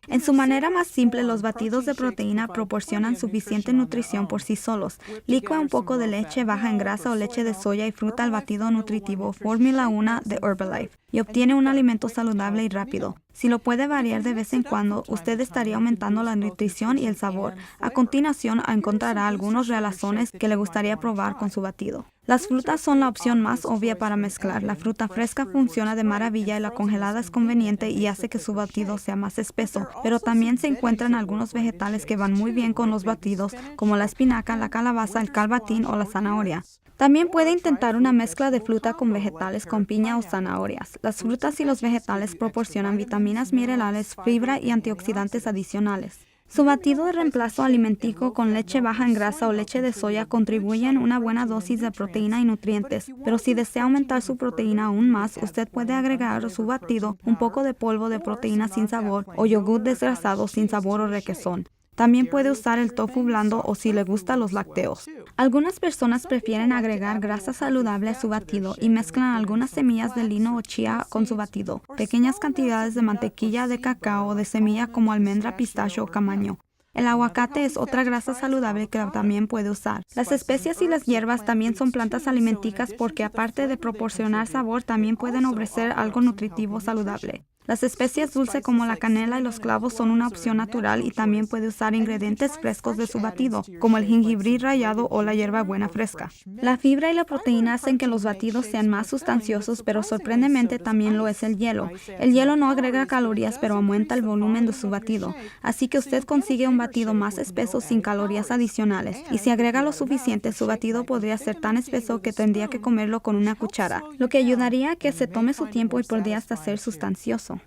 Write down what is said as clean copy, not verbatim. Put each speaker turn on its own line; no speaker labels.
En su manera más simple, los batidos de proteína proporcionan suficiente nutrición por sí solos. Licúa un poco de leche baja en grasa o leche de soya y fruta al batido nutritivo Fórmula 1 de Herbalife y obtiene un alimento saludable y rápido. Si lo puede variar de vez en cuando, usted estaría aumentando la nutrición y el sabor. A continuación, encontrará algunos realazones que le gustaría probar con su batido. Las frutas son la opción más obvia para mezclar. La fruta fresca funciona de maravilla y la congelada es conveniente y hace que su batido sea más espeso, pero también se encuentran algunos vegetales que van muy bien con los batidos, como la espinaca, la calabaza, el calbatín o la zanahoria. También puede intentar una mezcla de fruta con vegetales con piña o zanahorias. Las frutas y los vegetales proporcionan vitaminas minerales, fibra y antioxidantes adicionales. Su batido de reemplazo alimenticio con leche baja en grasa o leche de soya contribuyen una buena dosis de proteína y nutrientes, pero si desea aumentar su proteína aún más, usted puede agregar a su batido un poco de polvo de proteína sin sabor o yogur desgrasado sin sabor o requesón. También puede usar el tofu blando o si le gustan los lácteos. Algunas personas prefieren agregar grasa saludable a su batido y mezclan algunas semillas de lino o chía con su batido, pequeñas cantidades de mantequilla de cacao o de semilla como almendra, pistacho o camaño. El aguacate es otra grasa saludable que también puede usar. Las especias y las hierbas también son plantas alimentícias porque aparte de proporcionar sabor, también pueden ofrecer algo nutritivo saludable. Las especias dulces como la canela y los clavos son una opción natural y también puede usar ingredientes frescos de su batido, como el jengibre rallado o la hierbabuena fresca. La fibra y la proteína hacen que los batidos sean más sustanciosos, pero sorprendentemente también lo es el hielo. El hielo no agrega calorías, pero aumenta el volumen de su batido, así que usted consigue un batido más espeso sin calorías adicionales. Y si agrega lo suficiente, su batido podría ser tan espeso que tendría que comerlo con una cuchara, lo que ayudaría a que se tome su tiempo y podría hasta ser sustancioso.